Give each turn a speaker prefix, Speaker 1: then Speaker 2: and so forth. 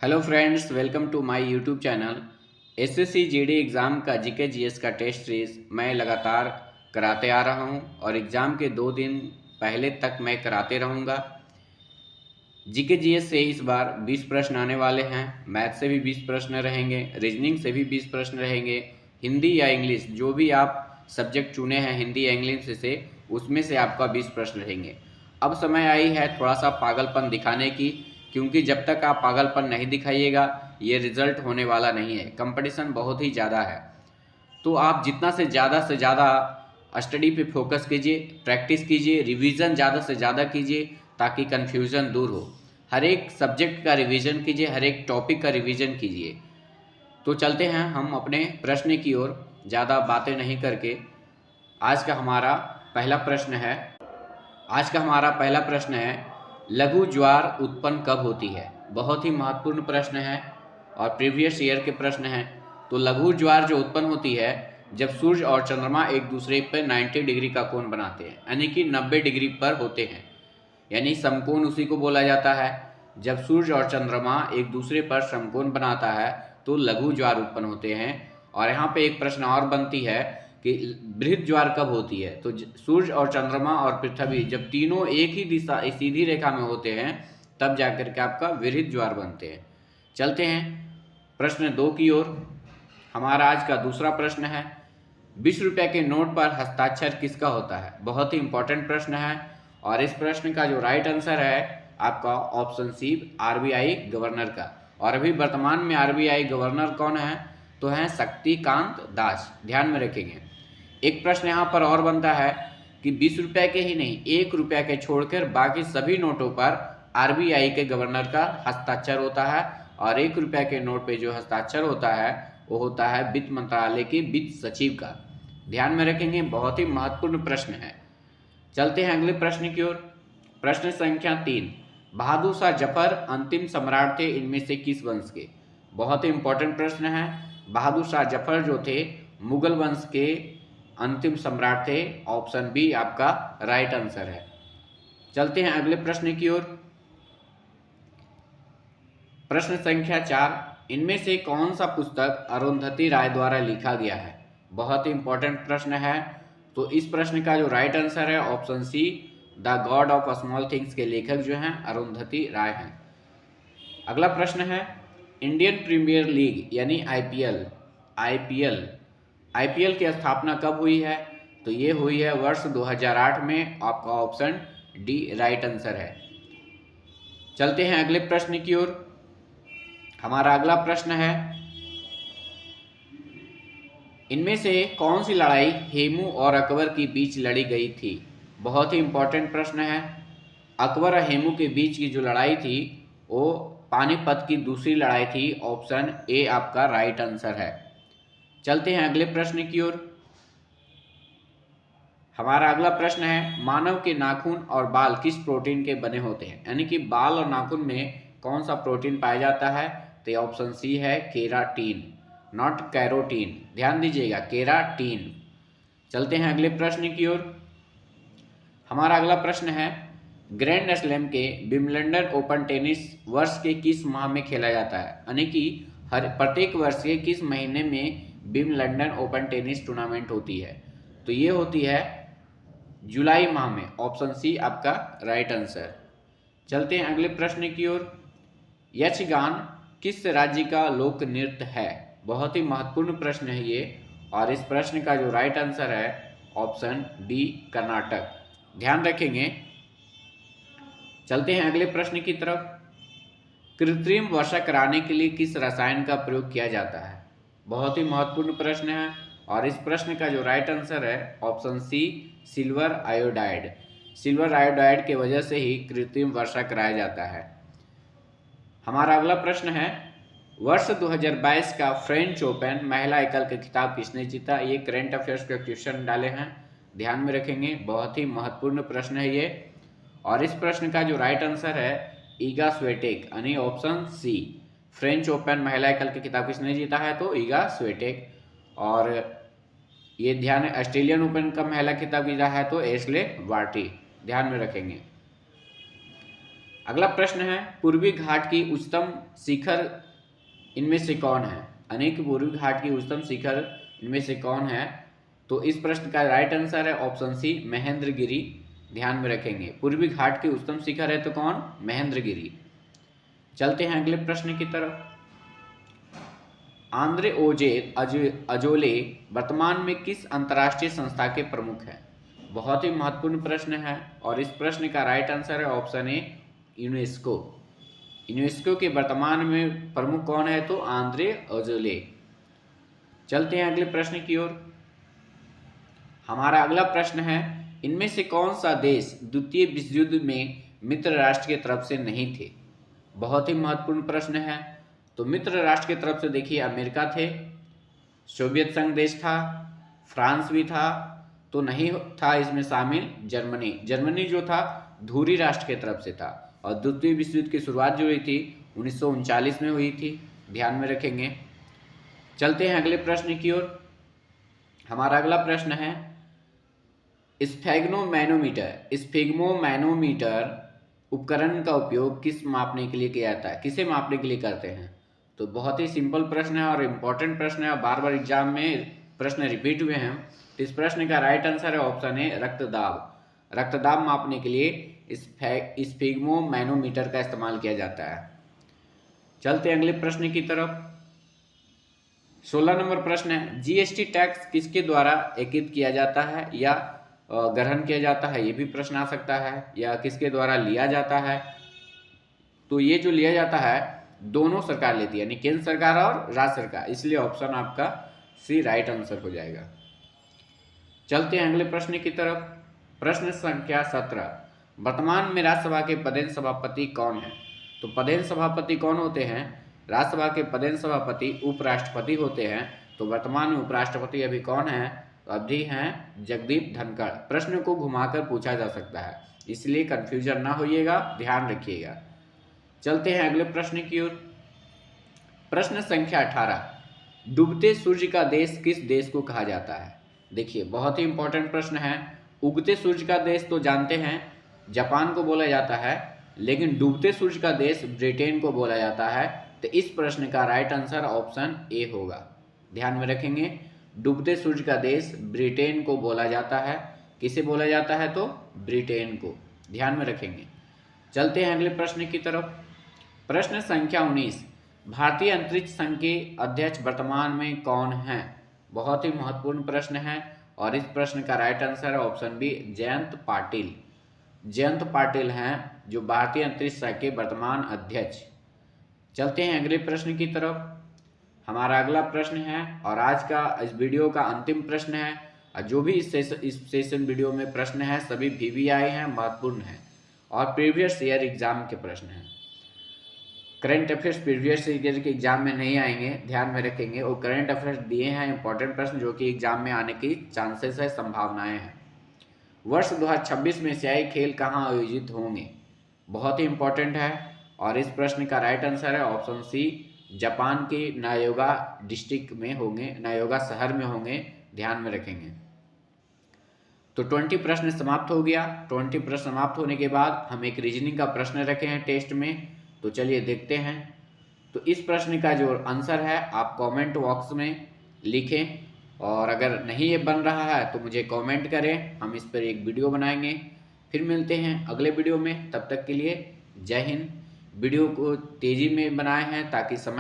Speaker 1: Hello friends, welcome to my YouTube channel. SSC GD exam का GK GS का test series मैं लगातार कराते आ रहा हूं और एग्ज़ाम के 2 दिन पहले तक मैं कराते रहूंगा। जीके जीएस से इस बार 20 प्रश्न आने वाले हैं। मैथ से भी 20 प्रश्न रहेंगे, रीजनिंग से भी 20 प्रश्न रहेंगे, हिंदी या इंग्लिश जो भी आप सब्जेक्ट चुने हैं हिंदी या इंग्लिश से उसमें से आपका 20 प्रश्न रहेंगे। अब समय आई है थोड़ा सा पागलपन दिखाने की, क्योंकि जब तक आप पागलपन नहीं दिखाइएगा ये रिजल्ट होने वाला नहीं है। कंपटीशन बहुत ही ज़्यादा है, तो आप जितना से ज़्यादा स्टडी पे फोकस कीजिए, प्रैक्टिस कीजिए, रिवीजन ज़्यादा से ज़्यादा कीजिए ताकि कन्फ्यूज़न दूर हो। हर एक सब्जेक्ट का रिवीजन कीजिए, हर एक टॉपिक का रिवीजन कीजिए। तो चलते हैं हम अपने प्रश्न की ओर, ज़्यादा बातें नहीं करके। आज का हमारा पहला प्रश्न है आज का हमारा पहला प्रश्न है, लघु ज्वार उत्पन्न कब होती है। बहुत ही महत्वपूर्ण प्रश्न है और प्रीवियस ईयर के प्रश्न हैं। तो लघु ज्वार जो उत्पन्न होती है जब सूर्य और चंद्रमा एक दूसरे पर 90 डिग्री का कोण बनाते हैं, यानी कि 90 डिग्री पर होते हैं, यानी समकोण उसी को बोला जाता है। जब सूर्य और चंद्रमा एक दूसरे पर समकोण बनाता है तो लघु ज्वार उत्पन्न होते हैं। और यहाँ पे एक प्रश्न और बनती है कि बृहद ज्वार कब होती है। तो सूर्य और चंद्रमा और पृथ्वी जब तीनों एक ही दिशा सीधी रेखा में होते हैं तब जाकर के आपका बृहद ज्वार बनते हैं। चलते हैं प्रश्न 2 की ओर। हमारा आज का दूसरा प्रश्न है, 20 रुपये के नोट पर हस्ताक्षर किसका होता है। बहुत ही इंपॉर्टेंट प्रश्न है और इस प्रश्न का जो राइट आंसर है आपका ऑप्शन सी, आरबीआई गवर्नर का। और अभी वर्तमान में आरबीआई गवर्नर कौन है, तो हैं शक्तिकांत दास। ध्यान में रखेंगे। एक प्रश्न यहाँ पर और बनता है कि 20 रुपये के ही नहीं, 1 रुपये के छोड़कर बाकी सभी नोटों पर आरबीआई के गवर्नर का हस्ताक्षर होता है। और 1 रुपये के नोट पे जो हस्ताक्षर होता है वो होता है वित्त मंत्रालय के वित्त सचिव का। ध्यान में रखेंगे, बहुत ही महत्वपूर्ण प्रश्न है। चलते हैं अगले प्रश्न की ओर। प्रश्न संख्या 3, बहादुर शाह जफर अंतिम सम्राट थे इनमें से किस वंश के। बहुत ही इंपॉर्टेंट प्रश्न है। बहादुर शाह जफर जो थे मुगल वंश के अंतिम सम्राट थे। ऑप्शन बी आपका राइट आंसर है। चलते हैं अगले प्रश्न की ओर। प्रश्न संख्या 4, इनमें से कौन सा पुस्तक अरुंधति राय द्वारा लिखा गया है। बहुत ही इंपॉर्टेंट प्रश्न है। तो इस प्रश्न का जो राइट आंसर है option C, the god of small things के लेखक जो हैं अरुंधति राय हैं। अगला प्रश्न है, इंडियन प्रीमियर लीग यानी आईपीएल आईपीएल की स्थापना कब हुई है। तो ये हुई है वर्ष 2008 में। आपका ऑप्शन डी राइट आंसर है। चलते हैं अगले प्रश्न की ओर। हमारा अगला प्रश्न है, इनमें से कौन सी लड़ाई हेमू और अकबर के बीच लड़ी गई थी। बहुत ही इंपॉर्टेंट प्रश्न है। अकबर और हेमू के बीच की जो लड़ाई थी वो पानीपत की दूसरी लड़ाई थी। ऑप्शन ए आपका राइट आंसर है। चलते हैं अगले प्रश्न की ओर। हमारा अगला प्रश्न है, मानव के नाखून और बाल किस प्रोटीन के बने होते हैं, यानी कि बाल और नाखून में कौन सा प्रोटीन पाया जाता है। तो ऑप्शन सी है केराटीन, नॉट कैरोटीन। ध्यान दीजिएगा, केराटीन। चलते हैं अगले प्रश्न की ओर। हमारा अगला प्रश्न है, ग्रैंड स्लैम के विंबलडन ओपन टेनिस वर्ष के किस माह में खेला जाता है, यानी कि हर प्रत्येक वर्ष के किस महीने में विंबलडन ओपन टेनिस टूर्नामेंट होती है। तो ये होती है जुलाई माह में। ऑप्शन सी आपका राइट आंसर। चलते हैं अगले प्रश्न की ओर। यक्षगान किस राज्य का लोक नृत्य है। बहुत ही महत्वपूर्ण प्रश्न है ये और इस प्रश्न का जो राइट आंसर है ऑप्शन बी कर्नाटक। ध्यान रखेंगे। चलते हैं अगले प्रश्न की तरफ। कृत्रिम वर्षा कराने के लिए किस रसायन का प्रयोग किया जाता है। बहुत ही महत्वपूर्ण प्रश्न है और इस प्रश्न का जो राइट आंसर है option C, silver iodide. Silver iodide के वजह से ही कृत्रिम वर्षा कराया जाता है। हमारा अगला प्रश्न है, वर्ष 2022 का फ्रेंच ओपन महिला एकल का खिताब किसने जीता। ये करंट अफेयर्स के क्वेश्चन डाले हैं, ध्यान में रखेंगे। बहुत ही महत्वपूर्ण प्रश्न है ये और इस प्रश्न का जो राइट आंसर है ईगा स्वेटेक, यानी ऑप्शन सी। फ्रेंच ओपन महिला एकल की खिताब किसने जीता है, तो ईगा स्वेटेक। और ये ध्यान, ऑस्ट्रेलियन ओपन का महिला खिताब जीता है तो एशले बार्टी। ध्यान में रखेंगे। अगला प्रश्न है, पूर्वी घाट की उच्चतम शिखर इनमें से कौन है? अनेक पूर्वी घाट की उच्चतम शिखर इनमें से कौन है? तो इस प्रश्न का राइट आंसर है ऑप्शन सी, महेंद्रगिरी। ध्यान में रखेंगे, पूर्वी घाट की उच्चतम शिखर है तो कौन? महेंद्रगिरी। चलते हैं अगले प्रश्न की तरफ। आंद्रे अजोले वर्तमान में किस अंतर्राष्ट्रीय संस्था के प्रमुख हैं? बहुत ही महत्वपूर्ण प्रश्न है और इस प्रश्न का राइट आंसर है ऑप्शन ए, यूनेस्को। यूनेस्को के वर्तमान में प्रमुख कौन है? तो आंद्रे अजोले। चलते हैं अगले प्रश्न की ओर। हमारा अगला प्रश्न है, इनमें से कौन सा देश द्वितीय विश्व युद्ध में मित्र राष्ट्र की तरफ से नहीं थे? बहुत ही महत्वपूर्ण प्रश्न है। तो मित्र राष्ट्र की तरफ से देखिए, अमेरिका थे, सोवियत संघ देश था, फ्रांस भी था, तो नहीं था इसमें शामिल जर्मनी। जर्मनी जो था धुरी राष्ट्र की तरफ से था और द्वितीय विश्व युद्ध की शुरुआत जो हुई थी 1939 में हुई थी। ध्यान में रखेंगे। चलते हैं अगले प्रश्न की ओर। हमारा अगला प्रश्न है, स्फेग्मोमैनोमीटर उपकरण का उपयोग किस मापने के लिए किया जाता है? किसे मापने के लिए करते हैं? तो बहुत ही सिंपल प्रश्न है और इम्पोर्टेंट प्रश्न है और बार बार एग्जाम में प्रश्न रिपीट हुए हैं। तो इस प्रश्न का राइट आंसर है ऑप्शन ए, रक्तदाब। रक्तदाब मापने के लिए स्फेग्मोमैनोमीटर का इस्तेमाल किया जाता है। चलते हैं अगले प्रश्न की तरफ। 16 नंबर प्रश्न है, जीएसटी टैक्स किसके द्वारा एकत्रित किया जाता है या ग्रहण किया जाता है? ये भी प्रश्न आ सकता है, या किसके द्वारा लिया जाता है? तो ये जो लिया जाता है दोनों सरकार लेती है, यानी केंद्र सरकार और राज्य सरकार, इसलिए ऑप्शन आपका सी राइट आंसर हो जाएगा। चलते हैं अगले प्रश्न की तरफ। प्रश्न संख्या 17, वर्तमान में राज्यसभा के पदेन सभापति कौन है? तो पदेन सभापति कौन होते हैं? राज्यसभा के पदेन सभापति उपराष्ट्रपति होते हैं। तो वर्तमान में उपराष्ट्रपति अभी कौन है? तो अभी हैं जगदीप धनखड़। प्रश्न को घुमाकर पूछा जा सकता है, इसलिए कंफ्यूजन ना होइएगा, ध्यान रखिएगा। चलते हैं अगले प्रश्न की ओर। प्रश्न संख्या 18, डूबते सूर्य का देश किस देश को कहा जाता है? देखिए बहुत ही इंपॉर्टेंट प्रश्न है। उगते सूर्य का देश तो जानते हैं जापान को बोला जाता है, लेकिन डूबते सूर्य का देश ब्रिटेन को बोला जाता है। तो इस प्रश्न का राइट आंसर ऑप्शन ए होगा। ध्यान में रखेंगे, डूबते सूर्य का देश ब्रिटेन को बोला जाता है। किसे बोला जाता है? तो ब्रिटेन को। ध्यान में रखेंगे। चलते हैं अगले प्रश्न की तरफ। प्रश्न संख्या 19, भारतीय अंतरिक्ष संघ के अध्यक्ष वर्तमान में कौन हैं? बहुत ही महत्वपूर्ण प्रश्न है और इस प्रश्न का राइट आंसर है ऑप्शन बी, जयंत पाटिल। जयंत पाटिल हैं जो भारतीय अंतरिक्ष संघ के वर्तमान अध्यक्ष। चलते हैं अगले प्रश्न की तरफ। हमारा अगला प्रश्न है और आज का इस वीडियो का अंतिम प्रश्न है। और जो भी इस सेशन वीडियो में प्रश्न है सभी VVI हैं, महत्वपूर्ण हैं और प्रीवियस ईयर एग्जाम के प्रश्न हैं। करंट अफेयर्स प्रीवियस ईयर के एग्जाम में नहीं आएंगे, ध्यान में रखेंगे। और करंट अफेयर्स दिए हैं इंपॉर्टेंट प्रश्न जो कि एग्जाम में आने की चांसेस है, संभावनाएं हैं। वर्ष 2026 में एशियाई खेल कहाँ आयोजित होंगे? बहुत ही इंपॉर्टेंट है और इस प्रश्न का राइट आंसर है ऑप्शन सी, जापान के नायोगा डिस्ट्रिक्ट में होंगे, नायोगा शहर में होंगे। ध्यान में रखेंगे। तो 20 प्रश्न समाप्त हो गया। 20 प्रश्न समाप्त होने के बाद हम एक रीजनिंग का प्रश्न रखे हैं टेस्ट में, तो चलिए देखते हैं। तो इस प्रश्न का जो आंसर है आप कमेंट बॉक्स में लिखें और अगर नहीं ये बन रहा है तो मुझे कमेंट करें, हम इस पर एक वीडियो बनाएंगे। फिर मिलते हैं अगले वीडियो में, तब तक के लिए जय हिंद। वीडियो को तेज़ी में बनाए हैं ताकि समय